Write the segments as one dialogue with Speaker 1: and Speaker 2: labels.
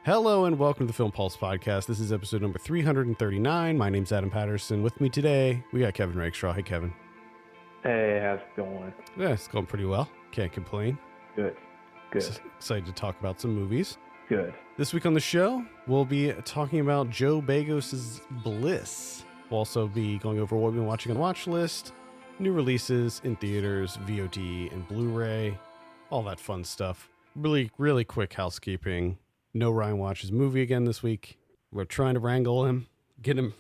Speaker 1: Hello and welcome to the Film Pulse Podcast. This is episode number 339. My name's Adam Patterson. With me today, we got Kevin Rakestraw. Hey, Kevin.
Speaker 2: Hey, how's it going?
Speaker 1: Yeah, it's going pretty well. Can't complain.
Speaker 2: Good.
Speaker 1: Excited to talk about some movies.
Speaker 2: Good.
Speaker 1: This week on the show, we'll be talking about Joe Begos Bliss. We'll also be going over what we've been watching on the watch list, new releases in theaters, VOD, and Blu-ray, all that fun stuff. Really quick housekeeping. No Ryan watches movie again this week. We're trying to wrangle him, get him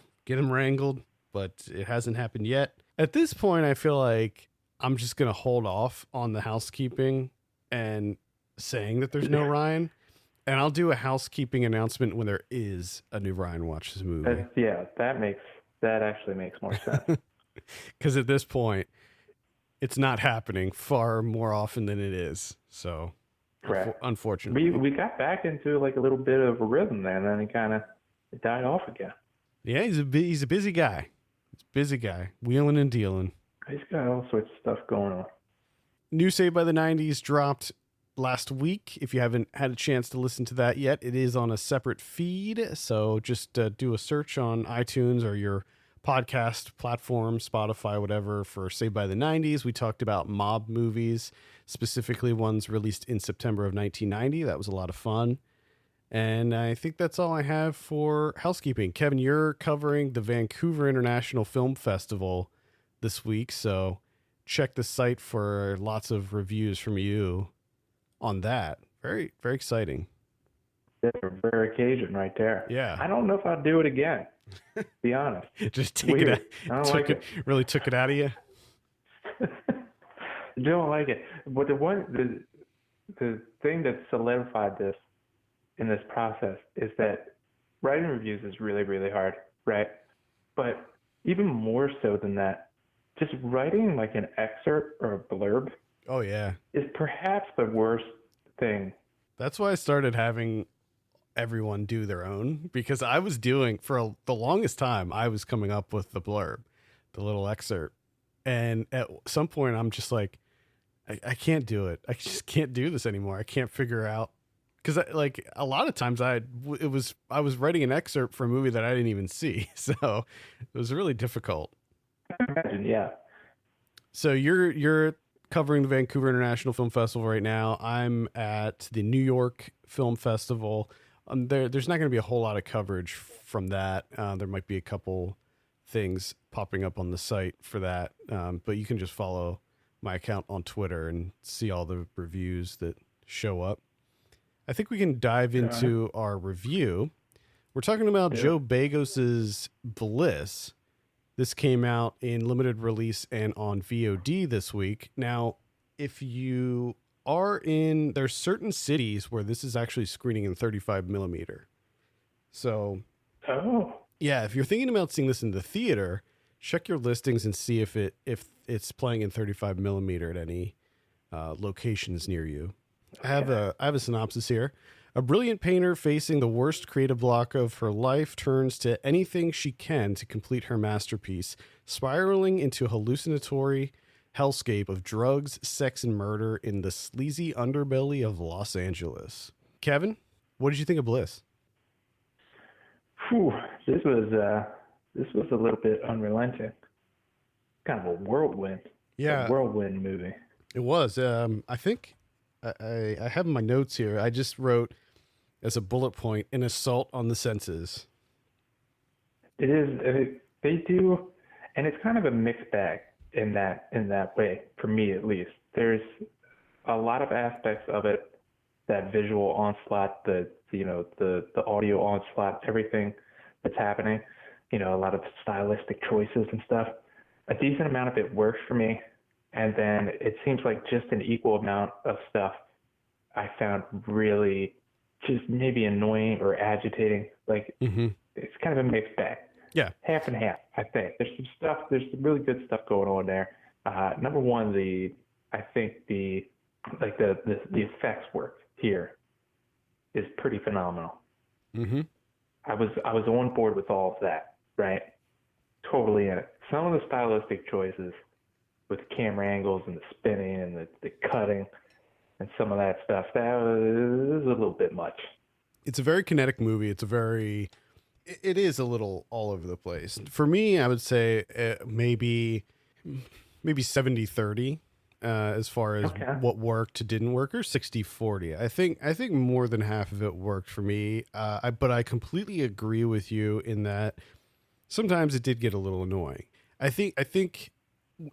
Speaker 1: wrangled, but it hasn't happened yet. At this point, I feel like I'm just going to hold off on the housekeeping and saying that there's no Ryan. And I'll do a housekeeping announcement when there is a new Ryan watches movie.
Speaker 2: That actually makes more sense.
Speaker 1: Because at this point, it's not happening far more often than it is. So,
Speaker 2: correct.
Speaker 1: Unfortunately,
Speaker 2: we got back into like a little bit of a rhythm there, and then it died off again.
Speaker 1: Yeah, he's a busy guy. He's a busy guy, wheeling and dealing.
Speaker 2: He's got all sorts of stuff going on.
Speaker 1: New Saved by the 90s dropped last week. If you haven't had a chance to listen to that yet, it is on a separate feed. So just do a search on iTunes or your podcast platform, Spotify, whatever, for Saved by the 90s. We talked about mob movies, specifically ones released in September of 1990. That was a lot of fun. And I think that's all I have for housekeeping. Kevin, you're covering the Vancouver International Film Festival this week, so check the site for lots of reviews from you on that. Very, very exciting.
Speaker 2: That's a rare occasion right there.
Speaker 1: Yeah.
Speaker 2: I don't know if I'd do it again, to be honest.
Speaker 1: Just take
Speaker 2: Weird.
Speaker 1: it
Speaker 2: I don't like it.
Speaker 1: Really took it out of you?
Speaker 2: Don't like it. But the thing that solidified this in this process is that writing reviews is really, really hard, right? But even more so than that, just writing like an excerpt or a blurb is perhaps the worst thing.
Speaker 1: That's why I started having everyone do their own, because I was doing, for the longest time, I was coming up with the blurb, the little excerpt. And at some point, I'm just like, I can't do it. I just can't do this anymore. I can't figure out. Because like a lot of times I was writing an excerpt for a movie that I didn't even see. So it was really difficult.
Speaker 2: Imagine, yeah.
Speaker 1: So you're covering the Vancouver International Film Festival right now. I'm at the New York Film Festival. There's not going to be a whole lot of coverage from that. There might be a couple things popping up on the site for that. But you can just follow my account on Twitter and see all the reviews that show up. I think we can dive into our review. We're talking about Joe Begos' Bliss. This came out in limited release and on VOD this week. Now, if you are there's certain cities where this is actually screening in 35 millimeter. So, yeah, if you're thinking about seeing this in the theater, check your listings and see if it's playing in 35 millimeter at any locations near you. I have a synopsis here. A brilliant painter facing the worst creative block of her life turns to anything she can to complete her masterpiece, spiraling into a hallucinatory hellscape of drugs, sex, and murder in the sleazy underbelly of Los Angeles. Kevin, what did you think of Bliss?
Speaker 2: Whew, this was a little bit unrelenting. Kind of a whirlwind.
Speaker 1: Yeah,
Speaker 2: a whirlwind movie.
Speaker 1: It was. I think I have in my notes here. I just wrote as a bullet point, an assault on the senses.
Speaker 2: It is. They do, and it's kind of a mixed bag in that way, for me at least. There's a lot of aspects of it, that visual onslaught, the audio onslaught, everything that's happening, a lot of stylistic choices and stuff. A decent amount of it works for me. And then it seems like just an equal amount of stuff I found really just maybe annoying or agitating. Like It's kind of a mixed bag.
Speaker 1: Yeah.
Speaker 2: Half and half, I think. There's some really good stuff going on there. Number one, I think the effects work here is pretty phenomenal.
Speaker 1: Mm-hmm.
Speaker 2: I was on board with all of that, right? Totally in it. Some of the stylistic choices with the camera angles and the spinning and the cutting and some of that stuff, that was a little bit much.
Speaker 1: it's a very kinetic movie. It is a little all over the place. For me, I would say maybe 70-30 as far as
Speaker 2: Okay.
Speaker 1: what worked, didn't work, or 60-40. I think more than half of it worked for me. But I completely agree with you in that sometimes it did get a little annoying. I think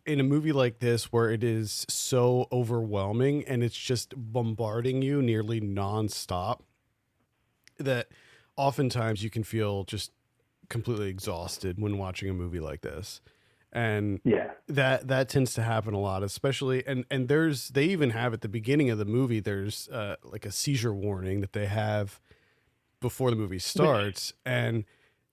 Speaker 1: in a movie like this where it is so overwhelming and it's just bombarding you nearly nonstop, that oftentimes you can feel just completely exhausted when watching a movie like this. And
Speaker 2: Yeah.
Speaker 1: that tends to happen a lot, especially and they even have at the beginning of the movie, there's like a seizure warning that they have before the movie starts. And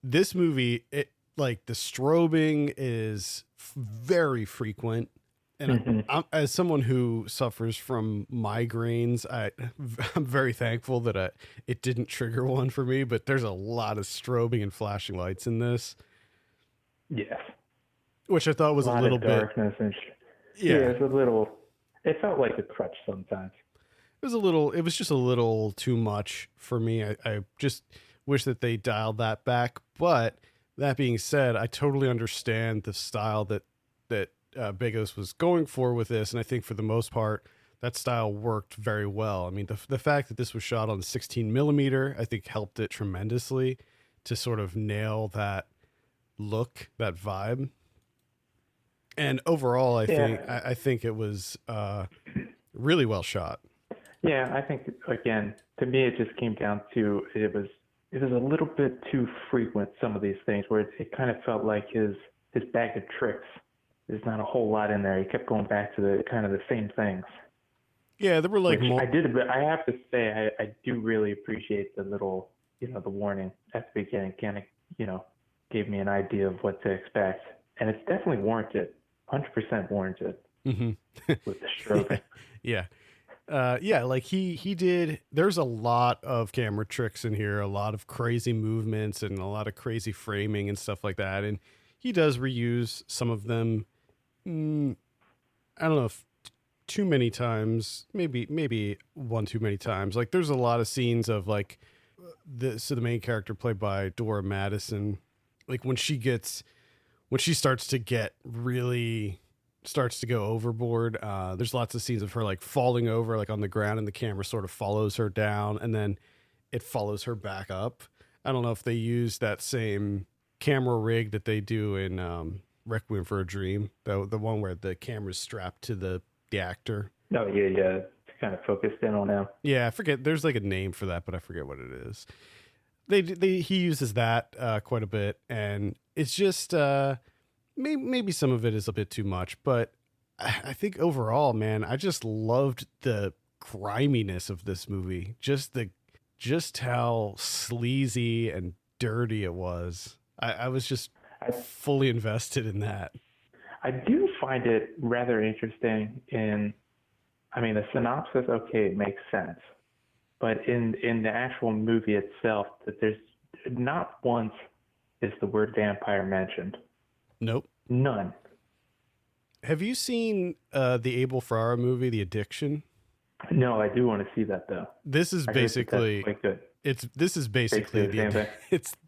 Speaker 1: this movie, it like the strobing is very frequent. And as someone who suffers from migraines, I'm very thankful that it didn't trigger one for me. But there's a lot of strobing and flashing lights in this,
Speaker 2: Yes.
Speaker 1: which I thought was
Speaker 2: A
Speaker 1: a
Speaker 2: lot
Speaker 1: little
Speaker 2: of
Speaker 1: bit.
Speaker 2: darkness and yeah, it's a little. It felt like a crutch sometimes.
Speaker 1: It was just a little too much for me. I just wish that they dialed that back. But that being said, I totally understand the style that Begos was going for with this, and I think for the most part that style worked very well. I mean, the fact that this was shot on 16 millimeter, I think helped it tremendously to sort of nail that look, that vibe. And overall, I think it was really well shot.
Speaker 2: Yeah, I think again, to me, it just came down to it was a little bit too frequent. Some of these things where it kind of felt like his bag of tricks. There's not a whole lot in there. He kept going back to the kind of the same things.
Speaker 1: Yeah, there were like
Speaker 2: Which
Speaker 1: more.
Speaker 2: I did, but I have to say, I do really appreciate the little, the warning at the beginning. Kind of, gave me an idea of what to expect, and it's definitely warranted, 100% warranted with the strobing.
Speaker 1: Yeah. Yeah, like he did. There's a lot of camera tricks in here, a lot of crazy movements and a lot of crazy framing and stuff like that. And he does reuse some of them. I don't know if too many times, maybe one too many times. Like there's a lot of scenes of like the main character played by Dora Madison, like when she starts to go overboard. There's lots of scenes of her like falling over like on the ground, and the camera sort of follows her down and then it follows her back up. I don't know if they use that same camera rig that they do in Requiem for a Dream, the one where the camera's strapped to the actor.
Speaker 2: Oh yeah. It's kind of focused in on him.
Speaker 1: Yeah, I forget. There's like a name for that, but I forget what it is. He uses that quite a bit, and it's just maybe some of it is a bit too much, but I think overall, man, I just loved the griminess of this movie. Just how sleazy and dirty it was. I was just fully invested in that.
Speaker 2: I do find it rather interesting the synopsis, okay, it makes sense. But in the actual movie itself, that there's not once is the word vampire mentioned.
Speaker 1: Nope.
Speaker 2: None.
Speaker 1: Have you seen the Abel Ferrara movie, The Addiction?
Speaker 2: No, I do want to see that though.
Speaker 1: This is basically
Speaker 2: quite good.
Speaker 1: This is basically
Speaker 2: the same thing.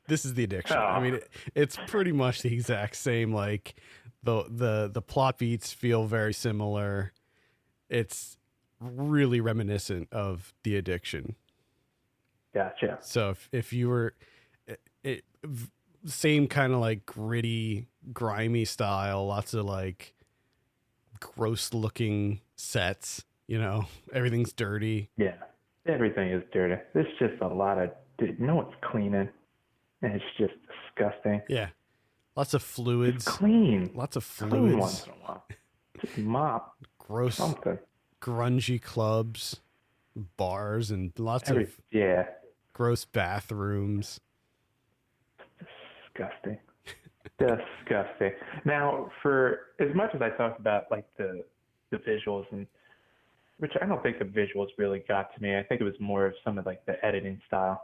Speaker 1: This is The Addiction.
Speaker 2: Oh.
Speaker 1: I mean, it's pretty much the exact same. Like the plot beats feel very similar. It's really reminiscent of The Addiction.
Speaker 2: Gotcha.
Speaker 1: So if you were same kind of like gritty, grimy style, lots of like gross looking sets, everything's dirty.
Speaker 2: Yeah, everything is dirty. There's just a lot of, no one's cleaning, and it's just disgusting.
Speaker 1: Yeah. Lots of fluids.
Speaker 2: It's clean.
Speaker 1: Lots of
Speaker 2: Clean
Speaker 1: fluids.
Speaker 2: once in a while. Just mop.
Speaker 1: Gross,
Speaker 2: Something.
Speaker 1: grungy clubs, bars, and lots of gross bathrooms.
Speaker 2: Disgusting. Disgusting. Now, for as much as I talked about like the visuals, and which I don't think the visuals really got to me. I think it was more of some of like the editing style.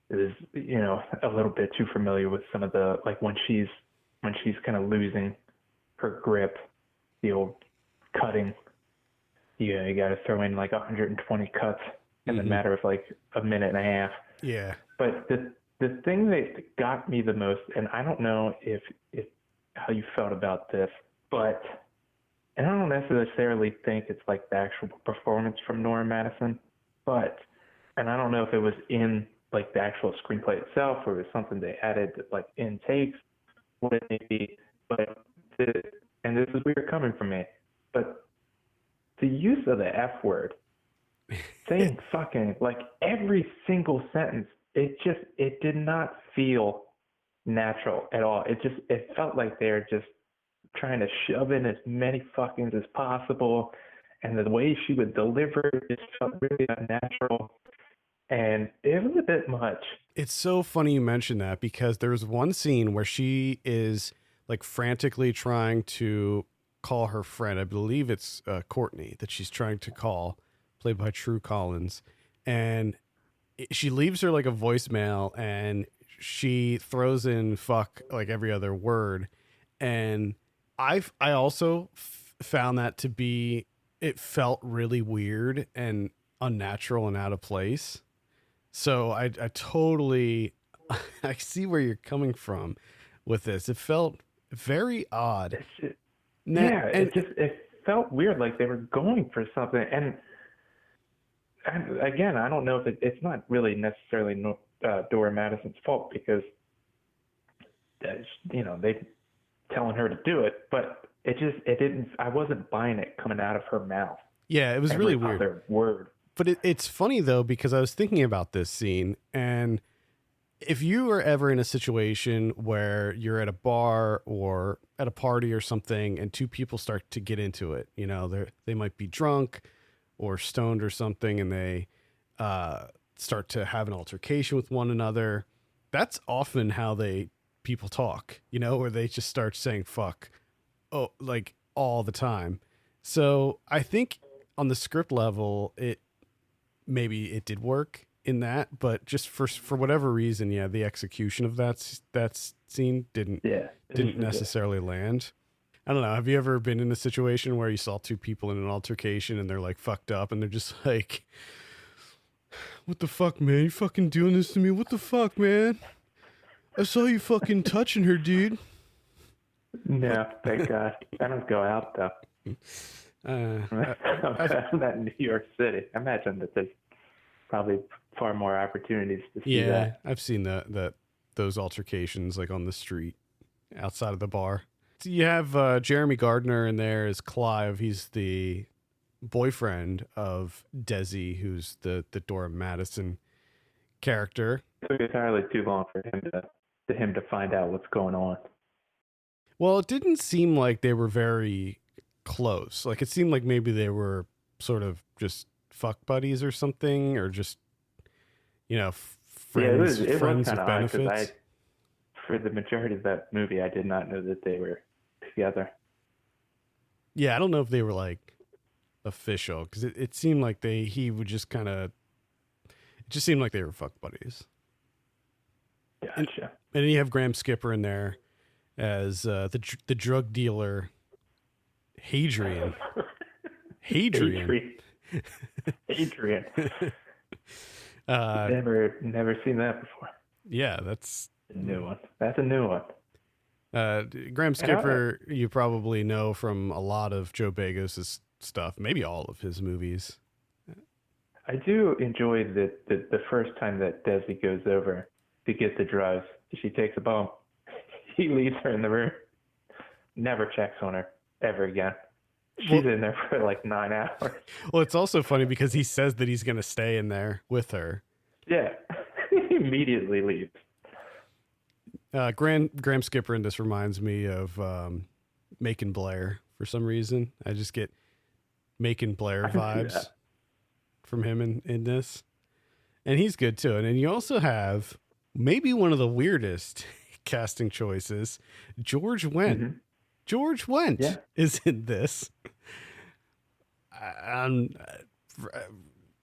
Speaker 2: It was, a little bit too familiar with some of the, like when she's kind of losing her grip, the old cutting. You got to throw in like 120 cuts in the matter of like a minute and a half.
Speaker 1: Yeah.
Speaker 2: But the thing that got me the most, and I don't know if how you felt about this, but and I don't necessarily think it's like the actual performance from Nora Madison, but and I don't know if it was in like the actual screenplay itself or it was something they added like in takes, what it may be, but and this is weird coming from me, but the use of the F word, saying fucking like every single sentence, it did not feel natural at all. It felt like they're just trying to shove in as many fuckings as possible, and the way she would deliver it just felt really unnatural, and it was a bit much.
Speaker 1: It's so funny you mentioned that because there was one scene where she is like frantically trying to call her friend. I believe it's Courtney that she's trying to call, played by True Collins, and she leaves her like a voicemail and she throws in fuck like every other word. And I also found that to be, it felt really weird and unnatural and out of place. So I totally, I see where you're coming from with this. It felt very odd.
Speaker 2: It felt weird, like they were going for something. And again, I don't know if it's not really necessarily Dora Madison's fault because they telling her to do it, but it didn't. I wasn't buying it coming out of her mouth.
Speaker 1: Yeah, it was really weird.
Speaker 2: Every other word.
Speaker 1: But it's funny though because I was thinking about this scene, and if you are ever in a situation where you're at a bar or at a party or something, and two people start to get into it, they might be drunk or stoned or something, and they start to have an altercation with one another. That's often how people talk, where they just start saying fuck, like all the time. So I think on the script level, maybe it did work in that, but just for whatever reason, the execution of that scene didn't necessarily land. I don't know. Have you ever been in a situation where you saw two people in an altercation and they're like fucked up and they're just like, what the fuck, man? You fucking doing this to me? What the fuck, man? I saw you fucking touching her, dude.
Speaker 2: No, thank God. I don't go out though. I'm not in New York City. I imagine that there's probably far more opportunities to see that.
Speaker 1: Yeah, I've seen those altercations like on the street outside of the bar. So you have Jeremy Gardner in there as Clive. He's the boyfriend of Desi, who's the Dora Madison character.
Speaker 2: It took entirely too long for him to find out what's going on.
Speaker 1: Well, it didn't seem like they were very close. Like it seemed like maybe they were sort of just fuck buddies or something, or just friends.
Speaker 2: It
Speaker 1: friends
Speaker 2: was
Speaker 1: with benefits.
Speaker 2: For the majority of that movie, I did not know that they were together.
Speaker 1: Yeah, I don't know if they were like official because it seemed like he would just kind of. It just seemed like they were fuck buddies.
Speaker 2: Gotcha.
Speaker 1: And then you have Graham Skipper in there as the drug dealer, Hadrian.
Speaker 2: Hadrian. Never seen that before.
Speaker 1: Yeah, that's
Speaker 2: a new one. That's a new one.
Speaker 1: Graham Skipper, you probably know from a lot of Joe Begos' stuff, maybe all of his movies.
Speaker 2: I do enjoy the first time that Desi goes over to get the drugs. She takes a bump. He leaves her in the room. Never checks on her ever again. She's in there for like 9 hours. Well,
Speaker 1: it's also funny because he says that he's going to stay in there with her.
Speaker 2: Yeah. He immediately leaves.
Speaker 1: Graham Skipper in this reminds me of Macon Blair for some reason. I just get Macon Blair vibes from him in this. And he's good too. And then you also have maybe one of the weirdest casting choices, George Wendt. Mm-hmm. George Wendt is in this. I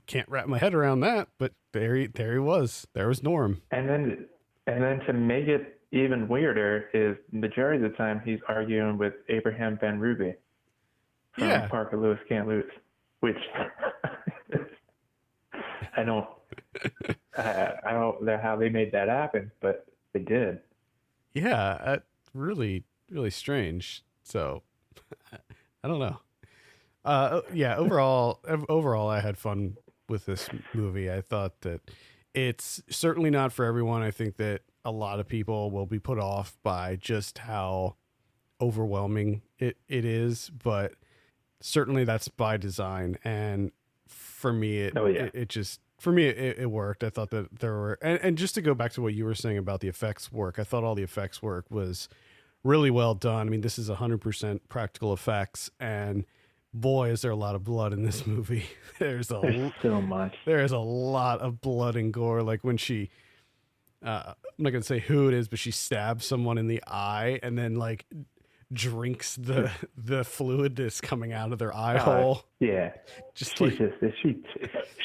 Speaker 1: can't wrap my head around that, but there he was. There was Norm.
Speaker 2: And then to make it even weirder is majority of the time he's arguing with Abraham Ben Ruby from Parker Lewis Can't Lose, which I I don't, I don't know how they made that happen, but they did.
Speaker 1: Yeah, really, really strange. So I don't know. Yeah, overall, I had fun with this movie. I thought that it's certainly not for everyone. I think that a lot of people will be put off by just how overwhelming it is, but certainly that's by design. And for me,
Speaker 2: Oh yeah.
Speaker 1: it just for me it worked. I thought that there were and just to go back to what you were saying about the effects work, I thought all the effects work was really well done. I mean, this is 100% practical effects, and boy, is there a lot of blood in this movie.
Speaker 2: There's so much.
Speaker 1: There is a lot of blood and gore. Like when she, I'm not gonna say who it is, but she stabs someone in the eye and then like drinks the fluid that's coming out of their eye hole.
Speaker 2: Yeah,
Speaker 1: Just
Speaker 2: she
Speaker 1: like,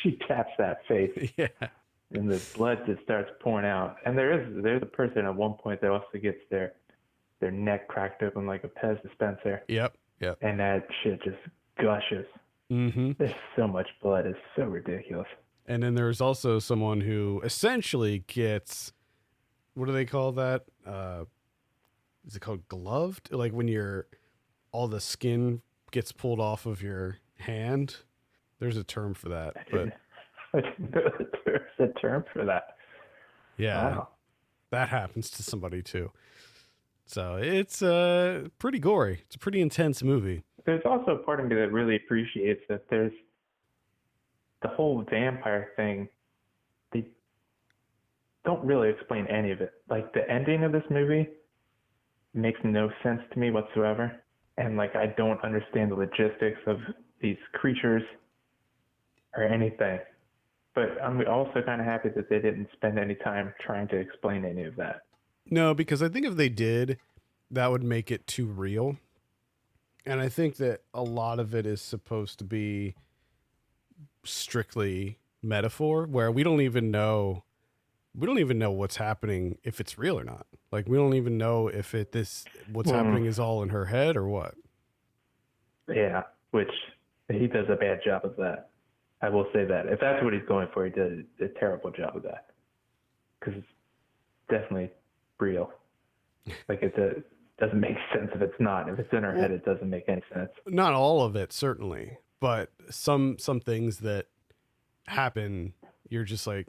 Speaker 2: she taps that face,
Speaker 1: yeah,
Speaker 2: and the blood just starts pouring out. And there's a person at one point that also gets their neck cracked open like a Pez dispenser.
Speaker 1: yep.
Speaker 2: And that shit just gushes.
Speaker 1: Mm-hmm.
Speaker 2: There's so much blood. It's so ridiculous.
Speaker 1: And then there's also someone who essentially gets, what do they call that? Is it called gloved? Like when all the skin gets pulled off of your hand. There's a term for that. But
Speaker 2: I didn't know that there's a term for that.
Speaker 1: yeah,
Speaker 2: Wow.
Speaker 1: that happens to somebody too. So it's pretty gory. It's a pretty intense movie.
Speaker 2: There's also a part of me that really appreciates that there's the whole vampire thing. They don't really explain any of it. Like the ending of this movie makes no sense to me whatsoever. And like I don't understand the logistics of these creatures or anything. But I'm also kind of happy that they didn't spend any time trying to explain any of that.
Speaker 1: No, because I think if they did, that would make it too real. And I think that a lot of it is supposed to be strictly metaphor, where we don't even know what's happening, if it's real or not. Like we don't even know if what's happening is all in her head or what.
Speaker 2: Yeah, which he does a bad job of that. I will say that. If that's what he's going for, he did a terrible job of that. Because it's definitely real. Like it doesn't make sense if it's not. If it's in her head, it doesn't make any sense.
Speaker 1: Not all of it, certainly, but some things that happen, you're just like,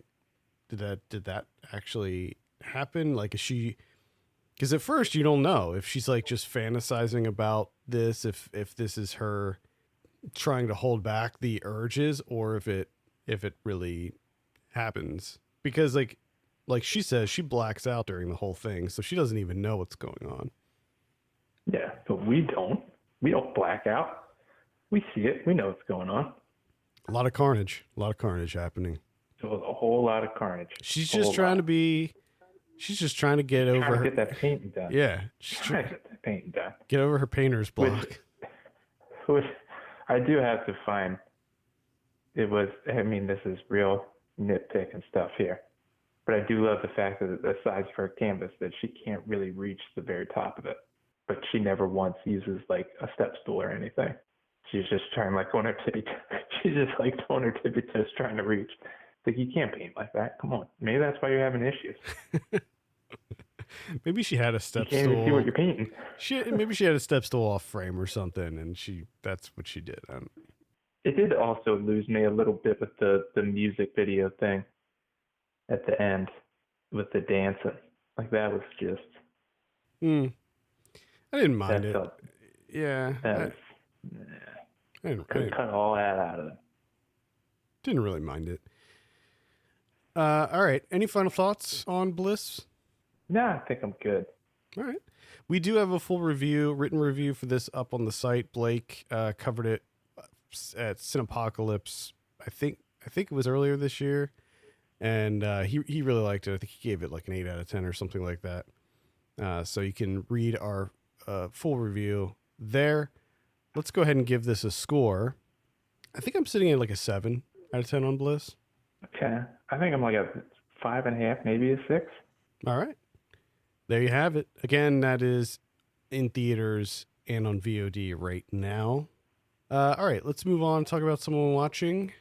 Speaker 1: did that actually happen? Like, is she? Because at first you don't know if she's like just fantasizing about this, if this is her trying to hold back the urges, or if it really happens. Because like she says, she blacks out during the whole thing, so she doesn't even know what's going on.
Speaker 2: Yeah, but we don't. We don't black out. We see it. We know what's going on.
Speaker 1: A lot of carnage happening.
Speaker 2: So a whole lot of carnage.
Speaker 1: She's just trying to get over
Speaker 2: get that painting done.
Speaker 1: Yeah,
Speaker 2: she's trying to get that painting done.
Speaker 1: Get over her painter's block.
Speaker 2: Which I do have to find. It was. I mean, this is real nitpick and stuff here. But I do love the fact that the size of her canvas, that she can't really reach the very top of it. But she never once uses like a step stool or anything. She's just trying like on her tippy toes. She's just like on her tippy toes trying to reach. It's like, you can't paint like that. Come on. Maybe that's why you're having issues.
Speaker 1: Maybe she had a step
Speaker 2: you can't
Speaker 1: stool.
Speaker 2: Even see what you're painting.
Speaker 1: Maybe she had a step stool off frame or something, and that's what she did.
Speaker 2: It did also lose me a little bit with the music video thing at the end with the dancing. Like that was just.
Speaker 1: I didn't mind it. Yeah.
Speaker 2: I didn't cut all that out of it.
Speaker 1: Didn't really mind it. All right. Any final thoughts on Bliss?
Speaker 2: No, I think I'm good.
Speaker 1: All right. We do have a full written review for this up on the site. Blake covered it at Cinepocalypse. I think it was earlier this year, and he really liked it. I think he gave it like an 8 out of 10 or something like that. So you can read our full review there. Let's go ahead and give this a score. I think I'm sitting at like a 7 out of 10 on Bliss.
Speaker 2: Okay. I think I'm like a 5.5, maybe a 6.
Speaker 1: All right. There you have it. Again, that is in theaters and on VOD right now. All right, let's move on and talk about someone watching.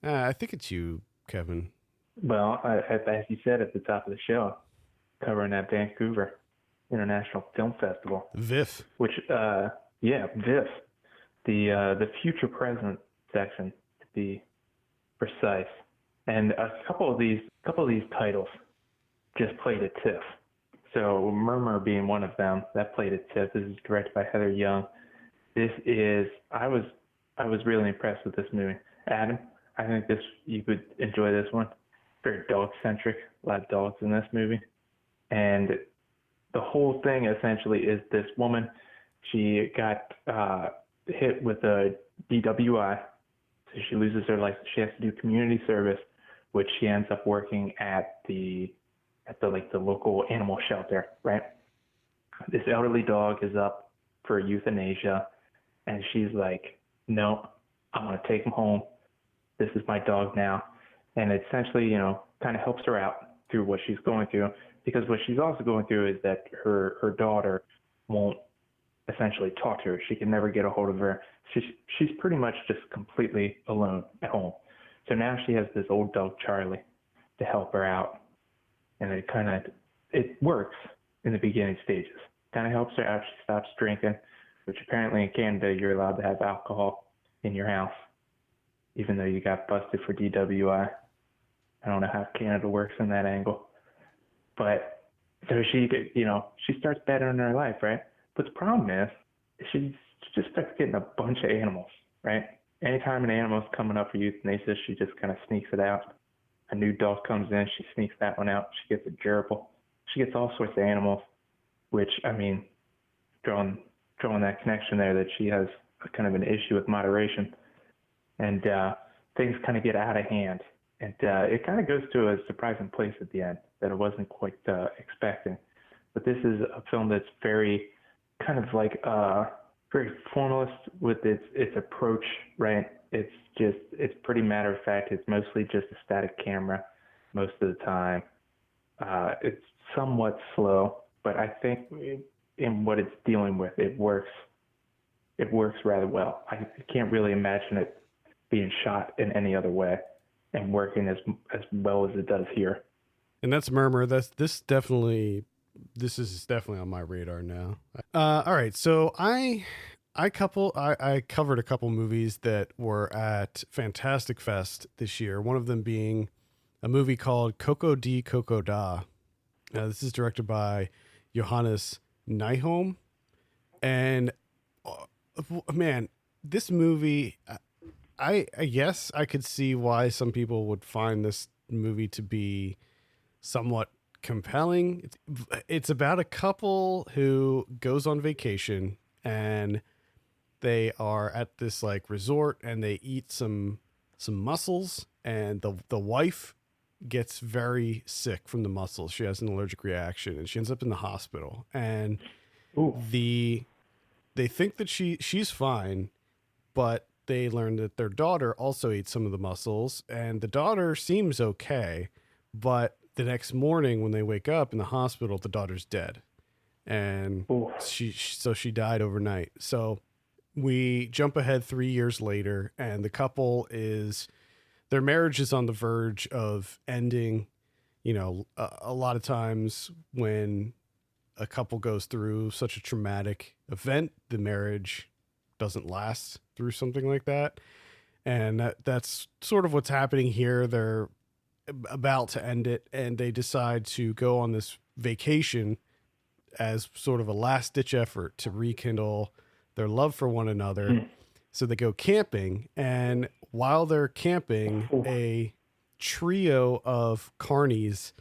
Speaker 1: I think it's you, Kevin?
Speaker 2: Well, as you said at the top of the show, covering that Vancouver International Film Festival,
Speaker 1: VIFF.
Speaker 2: which, VIFF, the future present section to be precise, and a couple of these titles just played at TIFF. So Murmur being one of them that played at TIFF. This is directed by Heather Young. I was really impressed with this movie. Adam, I think you could enjoy this one. Very dog centric, a lot of dogs in this movie. And the whole thing essentially is this woman, she got hit with a DWI, so she loses her license. She has to do community service, which she ends up working at the local animal shelter, right? This elderly dog is up for euthanasia, and she's like, no, I'm going to take him home. This is my dog now. And it essentially, kind of helps her out through what she's going through, because what she's also going through is that her daughter won't essentially talk to her. She can never get a hold of her. She's pretty much just completely alone at home. So now she has this old dog, Charlie, to help her out. And it works in the beginning stages. Kind of helps her out. She stops drinking, which apparently in Canada, you're allowed to have alcohol in your house, even though you got busted for DWI. I don't know how Canada works in that angle. But so she starts bettering her life, right? But the problem is she just starts getting a bunch of animals, right? Anytime an animal's coming up for euthanasia, she just kind of sneaks it out. A new dog comes in, she sneaks that one out. She gets a gerbil. She gets all sorts of animals, which, drawing that connection there that she has kind of an issue with moderation. And things kind of get out of hand. And it kind of goes to a surprising place at the end that I wasn't quite expecting. But this is a film that's very kind of like very formalist with its approach, right? It's pretty matter of fact. It's mostly just a static camera most of the time. It's somewhat slow, but I think in what it's dealing with, it works. It works rather well. I can't really imagine it being shot in any other way and working as well as it does here.
Speaker 1: And that's Murmur. This is definitely on my radar now. All right, so I covered a couple movies that were at Fantastic Fest this year. One of them being a movie called Koko-Di Koko-Da. This is directed by Johannes Nyholm, and man, this movie, I guess I could see why some people would find this movie to be somewhat compelling. It's about a couple who goes on vacation, and they are at this like resort, and they eat some mussels, and the wife gets very sick from the mussels. She has an allergic reaction, and she ends up in the hospital. And they think that she's fine, but they learn that their daughter also ate some of the mussels, and the daughter seems okay, but the next morning when they wake up in the hospital, the daughter's dead, and she died overnight. So we jump ahead 3 years later, and the couple their marriage is on the verge of ending. A lot of times when a couple goes through such a traumatic event, the marriage doesn't last through something like that. And that's sort of what's happening here. They're about to end it, and they decide to go on this vacation as sort of a last ditch effort to rekindle their love for one another. So they go camping, and while they're camping, a trio of carnies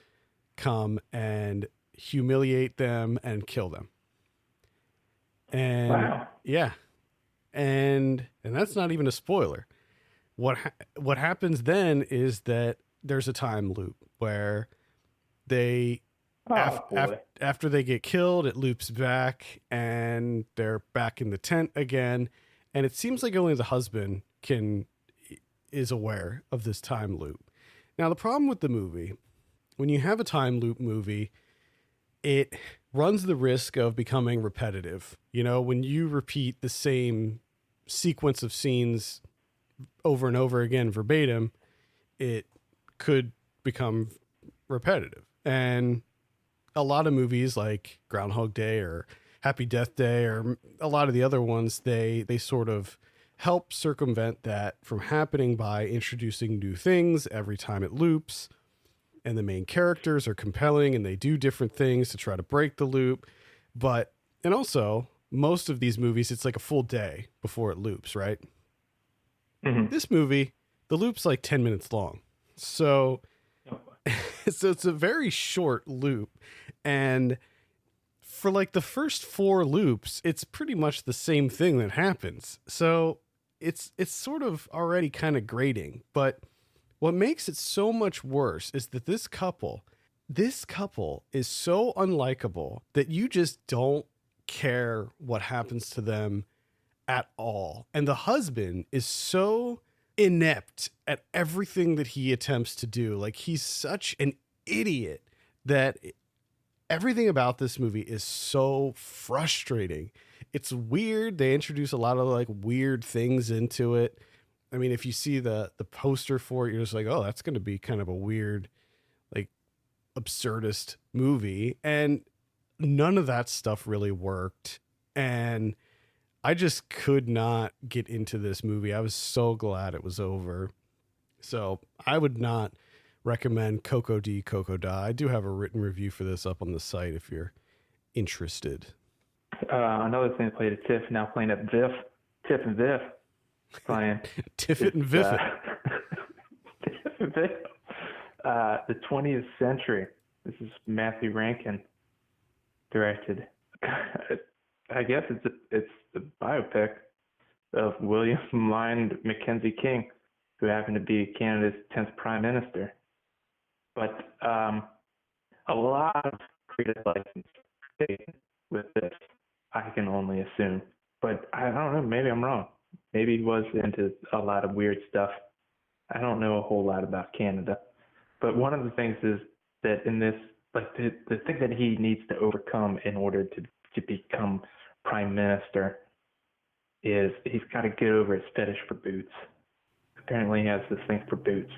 Speaker 1: come and humiliate them and kill them. And
Speaker 2: wow.
Speaker 1: Yeah. And that's not even a spoiler. What happens then is that there's a time loop where they after they get killed, it loops back, and they're back in the tent again. And it seems like only the husband is aware of this time loop. Now, the problem with the movie, when you have a time loop movie, it runs the risk of becoming repetitive. When you repeat the same sequence of scenes over and over again verbatim, it could become repetitive. And a lot of movies like Groundhog Day or Happy Death Day or a lot of the other ones, they sort of help circumvent that from happening by introducing new things every time it loops. And the main characters are compelling and they do different things to try to break the loop. And also, most of these movies, it's like a full day before it loops, right?
Speaker 2: Mm-hmm.
Speaker 1: This movie, the loop's like 10 minutes long. So, so it's a very short loop. And for like the first 4 loops, it's pretty much the same thing that happens. So it's sort of already kind of grating. But what makes it so much worse is that this couple is so unlikable that you just don't care what happens to them at all. And the husband is so inept at everything that he attempts to do. Like, he's such an idiot that everything about this movie is so frustrating. It's weird. They introduce a lot of like weird things into it. I mean, if you see the poster for it, you're just like, oh, that's going to be kind of a weird, like, absurdist movie. And none of that stuff really worked. And I just could not get into this movie. I was so glad it was over. So I would not recommend Koko-Di Koko-Da. I do have a written review for this up on the site if you're interested.
Speaker 2: Another thing that played at TIFF, now playing at VIF. TIFF and VIF. Playing.
Speaker 1: Tiffit and Viffit.
Speaker 2: TIFF and VIF. The 20th Century. This is Matthew Rankin directed. I guess it's the biopic of William Lyon Mackenzie King, who happened to be Canada's 10th Prime Minister. But a lot of creative license taken with this, I can only assume. But I don't know, maybe I'm wrong. Maybe he was into a lot of weird stuff. I don't know a whole lot about Canada. But one of the things is that in this, like the thing that he needs to overcome in order to become prime minister is he's got to get over his fetish for boots. Apparently he has this thing for boots,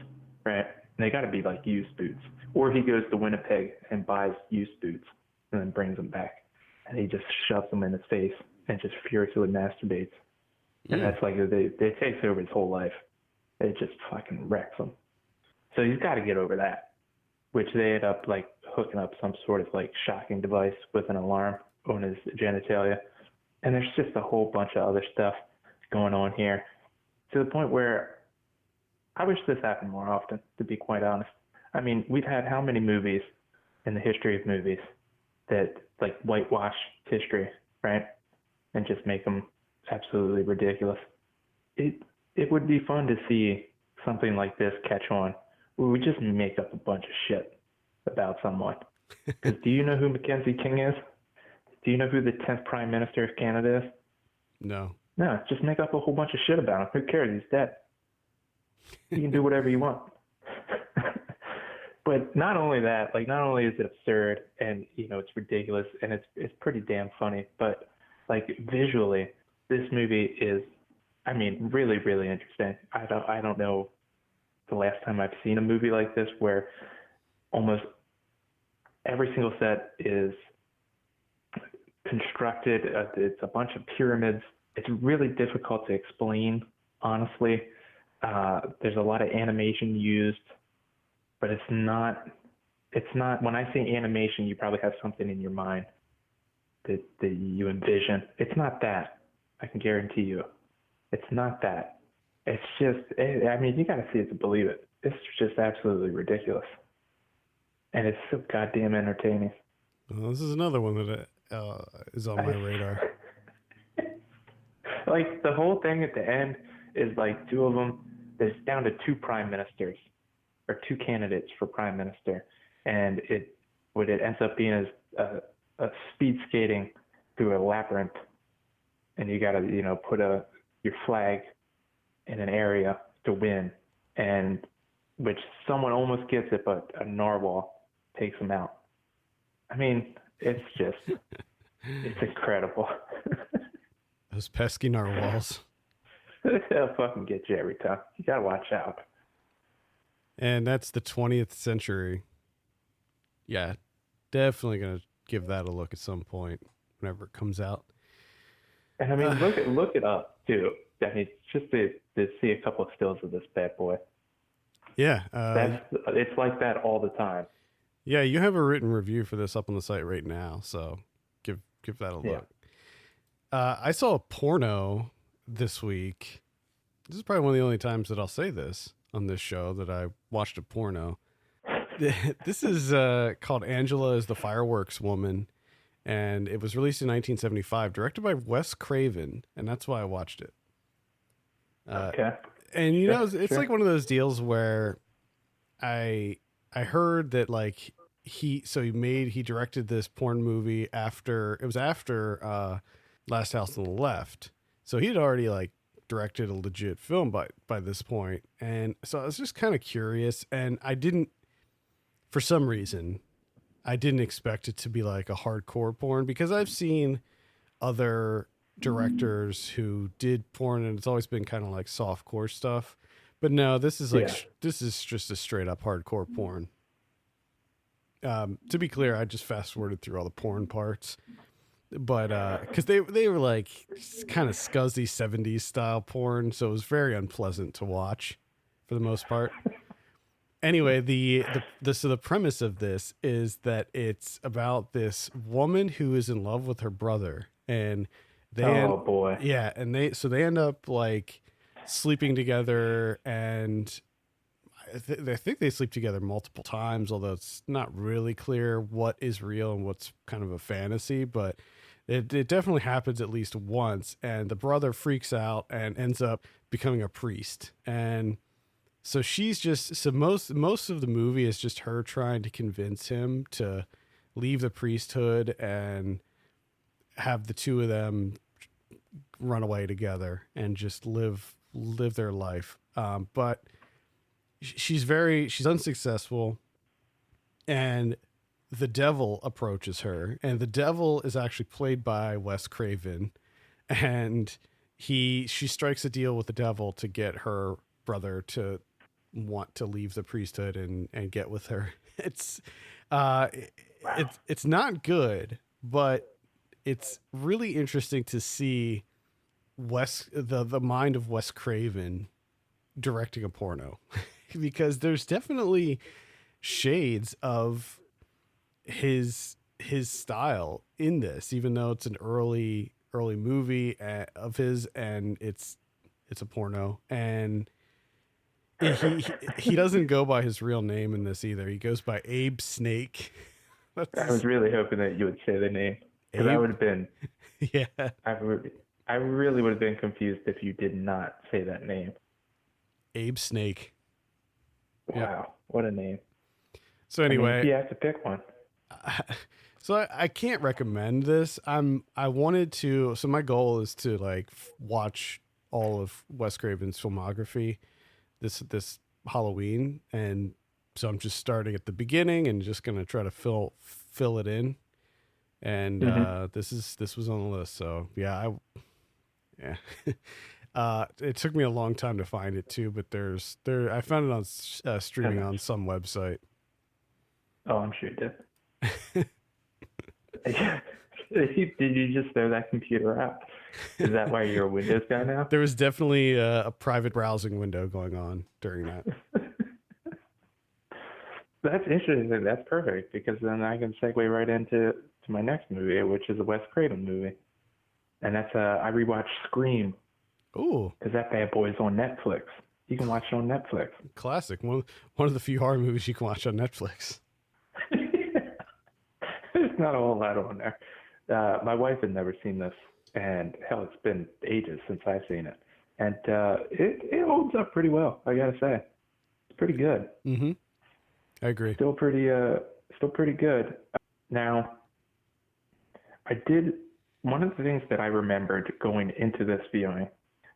Speaker 2: right? And they got to be like used boots. Or he goes to Winnipeg and buys used boots and then brings them back. And he just shoves them in his face and just furiously masturbates. And that's like, it takes over his whole life. It just fucking wrecks him. So he's got to get over that, which they end up like hooking up some sort of like shocking device with an alarm on his genitalia. And there's just a whole bunch of other stuff going on here to the point where I wish this happened more often, to be quite honest. I mean, we've had how many movies in the history of movies that like whitewash history, right? And just make them absolutely ridiculous. It would be fun to see something like this catch on, where we just make up a bunch of shit about someone. Because do you know who Mackenzie King is? Do you know who the 10th Prime Minister of Canada is?
Speaker 1: No.
Speaker 2: No, just make up a whole bunch of shit about him. Who cares? He's dead. You can do whatever you want. But not only that, like not only is it absurd and it's ridiculous and it's pretty damn funny, but like visually, this movie is, I mean, really, really interesting. I don't know the last time I've seen a movie like this where almost every single set is constructed. It's a bunch of pyramids. It's really difficult to explain, honestly. There's a lot of animation used, but it's not, when I say animation, you probably have something in your mind that you envision. It's not that. I can guarantee you. It's not that. It's just, I mean, you got to see it to believe it. It's just absolutely ridiculous. And it's so goddamn entertaining.
Speaker 1: Well, this is another one that is on my radar.
Speaker 2: Like, the whole thing at the end is like two of them, there's down to 2 prime ministers, or 2 candidates for prime minister. And what it ends up being is a speed skating through a labyrinth. And you got to, put your flag in an area to win, and which someone almost gets it, but a narwhal takes them out. I mean, it's just, it's incredible.
Speaker 1: Those pesky narwhals.
Speaker 2: They'll fucking get you every time. You gotta watch out.
Speaker 1: And that's the 20th Century. Yeah, definitely gonna give that a look at some point whenever it comes out.
Speaker 2: And I
Speaker 1: Uh,
Speaker 2: mean, look it up too. I mean, just to see a couple of stills of this bad boy.
Speaker 1: yeah,
Speaker 2: It's like that all the time.
Speaker 1: yeah. You have a written review for this up on the site right now, so give that a
Speaker 2: Yeah.
Speaker 1: look. I saw a porno this week. This is probably one of the only times that I'll say this on this show that I watched a porno. This is called Angela is the Fireworks Woman, and it was released in 1975, directed by Wes Craven, and that's why I watched it.
Speaker 2: Okay.
Speaker 1: And you know, it's
Speaker 2: Sure.
Speaker 1: like one of those deals where I heard that like he directed this porn movie after Last House on the Left, so he'd already like directed a legit film by this point, and so I was just kind of curious, and I didn't for some reason I didn't expect it to be like a hardcore porn because I've seen other directors who did porn and it's always been kind of like softcore stuff. But no, this is like
Speaker 2: Yeah.
Speaker 1: this is just a straight up hardcore porn. To be clear, I just fast forwarded through all the porn parts, but because they were like kind of scuzzy 70s style porn, so it was very unpleasant to watch for the most part. Anyway, so the premise of this is that it's about this woman who is in love with her brother, and
Speaker 2: Oh boy.
Speaker 1: yeah, and they end up like sleeping together, and I think they sleep together multiple times, although it's not really clear what is real and what's kind of a fantasy, but it definitely happens at least once, and the brother freaks out and ends up becoming a priest. And so most of the movie is just her trying to convince him to leave the priesthood and have the two of them run away together and just live their life. But she's unsuccessful, and the devil approaches her, and the devil is actually played by Wes Craven, and she strikes a deal with the devil to get her brother to want to leave the priesthood and get with her. It's uh it's not good, but it's really interesting to see the mind of Wes Craven directing a porno because there's definitely shades of his style in this, even though it's an early movie of his, and it's a porno, and he doesn't go by his real name in this either. He goes by Abe Snake.
Speaker 2: I was really hoping that you would say the name because I
Speaker 1: Abe.
Speaker 2: would have been.
Speaker 1: Yeah,
Speaker 2: I really would have been confused if you did not say that name.
Speaker 1: Abe Snake.
Speaker 2: Wow,
Speaker 1: Yep.
Speaker 2: what a name.
Speaker 1: So
Speaker 2: I mean,
Speaker 1: anyway,
Speaker 2: if you have to pick one.
Speaker 1: so I can't recommend this. I wanted to. So my goal is to like watch all of Wes Craven's filmography this Halloween, and so I'm just starting at the beginning and just gonna try to fill it in. And this was on the list, so yeah, it took me a long time to find it too, but I found it on streaming on some website.
Speaker 2: Oh, I'm sure you did. Did you just throw that computer out? Is that why you're a Windows guy now?
Speaker 1: There was definitely a private browsing window going on during that.
Speaker 2: That's interesting. That's perfect because then I can segue right into my next movie, which is a Wes Craven movie, and that's I rewatched Scream
Speaker 1: Ooh,
Speaker 2: because that bad boy is on Netflix. You can watch it on Netflix.
Speaker 1: classic. One of the few horror movies you can watch on Netflix.
Speaker 2: There's not a whole lot on there. My wife had never seen this, and hell, it's been ages since I've seen it, and it holds up pretty well. I gotta say, it's pretty good.
Speaker 1: Mm-hmm. I agree.
Speaker 2: Still pretty good. Now, one of the things that I remembered going into this viewing,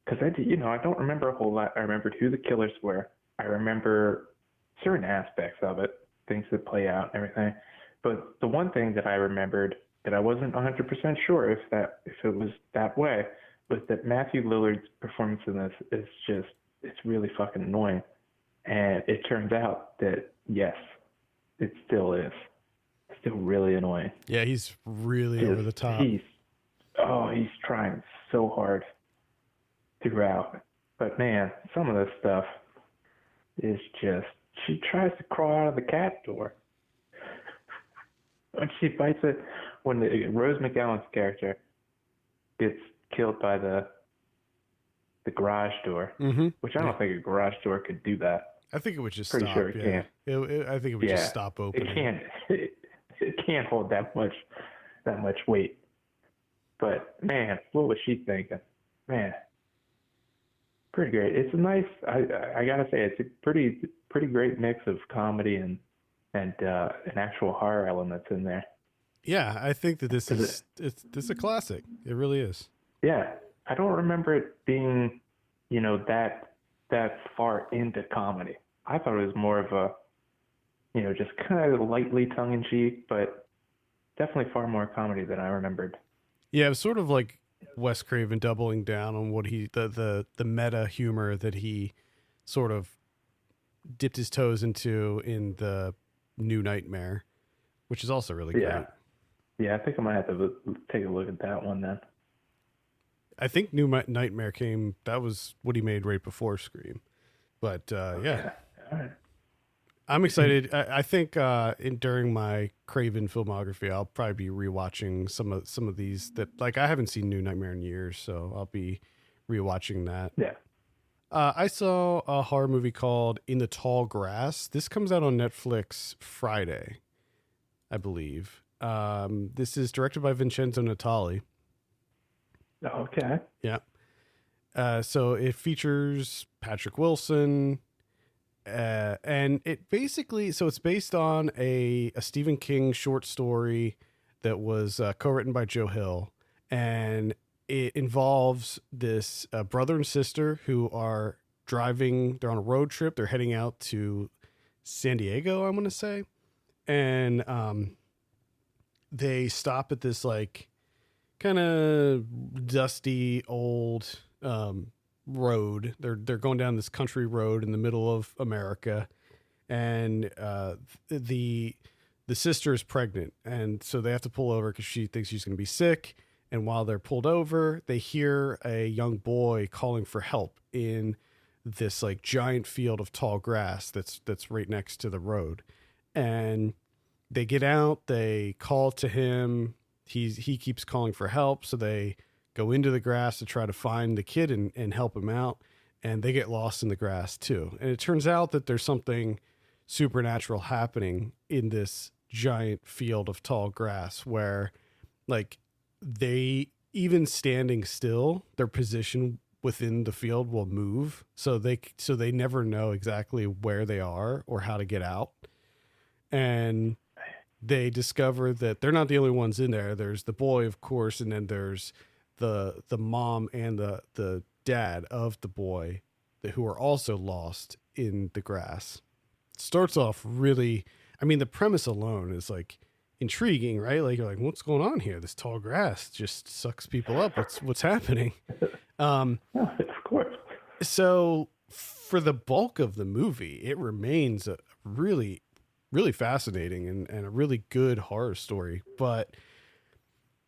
Speaker 2: because I don't remember a whole lot. I remembered who the killers were. I remember certain aspects of it, things that play out and everything. But the one thing that I remembered that I wasn't 100% sure if it was that way was that Matthew Lillard's performance in this is it's really fucking annoying. And it turns out that, yes, it still is. Still really annoying.
Speaker 1: Yeah, he's really over the top.
Speaker 2: He's trying so hard throughout. But man, some of this stuff is just, she tries to crawl out of the cat door. When she fights it, when Rose McGowan's character gets killed by the garage door, which I don't think a garage door could do that.
Speaker 1: I think it would just
Speaker 2: Pretty
Speaker 1: stop.
Speaker 2: sure it
Speaker 1: yeah.
Speaker 2: can't.
Speaker 1: I think it would just stop opening.
Speaker 2: It can't. It can't hold that much weight. But man, what was she thinking? Man, pretty great. It's a nice. I gotta say, it's a pretty great mix of comedy and an actual horror elements in there.
Speaker 1: Yeah, I think that this is a classic. It really is.
Speaker 2: Yeah, I don't remember it being, that far into comedy. I thought it was more of a, just kind of lightly tongue-in-cheek, but definitely far more comedy than I remembered.
Speaker 1: Yeah, it was sort of like Wes Craven doubling down on what the meta humor that he sort of dipped his toes into in the New Nightmare, which is also really great.
Speaker 2: Yeah, I think I might have to take a look at that one then.
Speaker 1: I think New Nightmare that was what he made right before Scream. But yeah.
Speaker 2: All right.
Speaker 1: I'm excited. I think during my Craven filmography, I'll probably be rewatching some of these that, like, I haven't seen New Nightmare in years, so I'll be rewatching that.
Speaker 2: Yeah.
Speaker 1: I saw a horror movie called In the Tall Grass. This comes out on Netflix Friday, I believe. This is directed by Vincenzo Natali.
Speaker 2: Okay.
Speaker 1: Yeah. So it features Patrick Wilson. And it basically, so it's based on a Stephen King short story that was co-written by Joe Hill, and it involves this brother and sister who are driving. They're on a road trip. They're heading out to San Diego, I'm going to say, and they stop at this like kind of dusty old road. They're going down this country road in the middle of America, and the sister is pregnant, and so they have to pull over because she thinks she's going to be sick. And while they're pulled over, they hear a young boy calling for help in this like giant field of tall grass that's right next to the road. And they get out, they call to him. He keeps calling for help, so they go into the grass to try to find the kid and help him out. And they get lost in the grass too. And it turns out that there's something supernatural happening in this giant field of tall grass where, like, they, even standing still, their position within the field will move. So they never know exactly where they are or how to get out. And they discover that they're not the only ones in there. There's the boy, of course, and then there's the mom and the dad of the boy who are also lost in the grass. It starts off really, I mean, the premise alone is like intriguing, right? Like, you're like, what's going on here? This tall grass just sucks people up. What's happening?
Speaker 2: Of course.
Speaker 1: So for the bulk of the movie, it remains a really, really fascinating and a really good horror story. But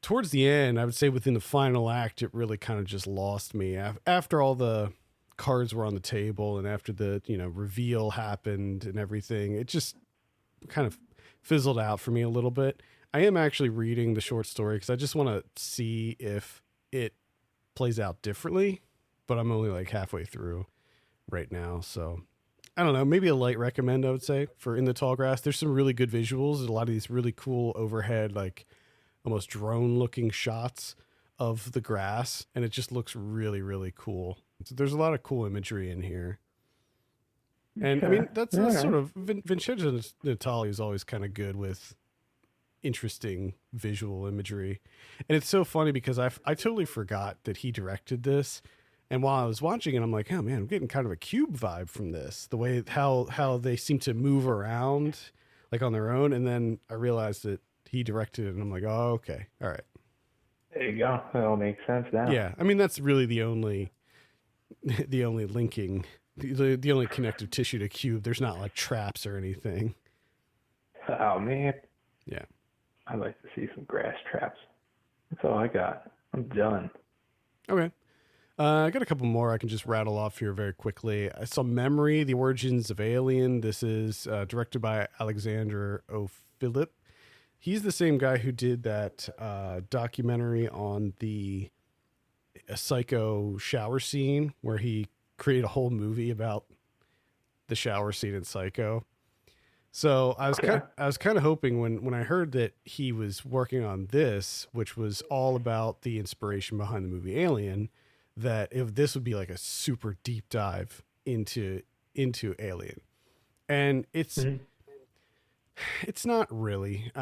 Speaker 1: towards the end, I would say within the final act, it really kind of just lost me. After all the cards were on the table and after the, reveal happened and everything, it just kind of fizzled out for me a little bit. I am actually reading the short story because I just want to see if it plays out differently, but I'm only like halfway through right now. So I don't know, maybe a light recommend, I would say, for In the Tall Grass. There's some really good visuals. There's a lot of these really cool overhead, like almost drone looking shots of the grass. And it just looks really, really cool. So there's a lot of cool imagery in here. And I mean, that's sort of Vincenzo Natali is always kind of good with interesting visual imagery. And it's so funny because I totally forgot that he directed this. And while I was watching it, I'm like, oh man, I'm getting kind of a Cube vibe from this, the way how they seem to move around like on their own. And then I realized that he directed it and I'm like, oh, okay. All right.
Speaker 2: There you go. That all makes sense now.
Speaker 1: Yeah. I mean, that's really the only linking the only connective tissue to Cube. There's not like traps or anything.
Speaker 2: Oh man,
Speaker 1: Yeah.
Speaker 2: I'd like to see some grass traps. That's all I got. I'm done.
Speaker 1: Okay. I got a couple more I can just rattle off here very quickly. I saw Memory, The Origins of Alien. This is directed by Alexander O. Phillip. He's the same guy who did that documentary on the Psycho shower scene, where he created a whole movie about the shower scene in Psycho. So I was kind of hoping when I heard that he was working on this, which was all about the inspiration behind the movie Alien, that if this would be like a super deep dive into Alien. And it's not really.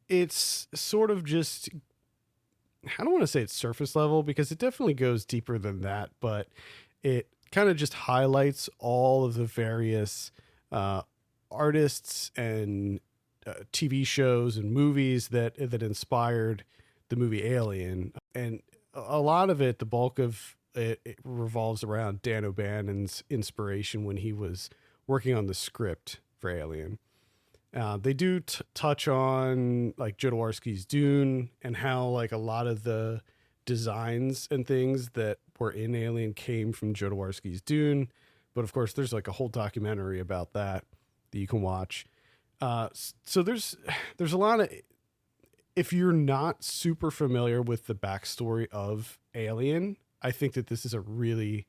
Speaker 1: It's sort of just, I don't want to say it's surface level, because it definitely goes deeper than that, but it kind of just highlights all of the various artists and TV shows and movies that inspired the movie Alien. And a lot of it, the bulk of it revolves around Dan O'Bannon's inspiration when he was working on the script for Alien. They do touch on like Jodorowsky's Dune and how like a lot of the designs and things that were in Alien came from Jodorowsky's Dune. But of course, there's like a whole documentary about that you can watch. So there's a lot of, if you're not super familiar with the backstory of Alien, I think that this is a really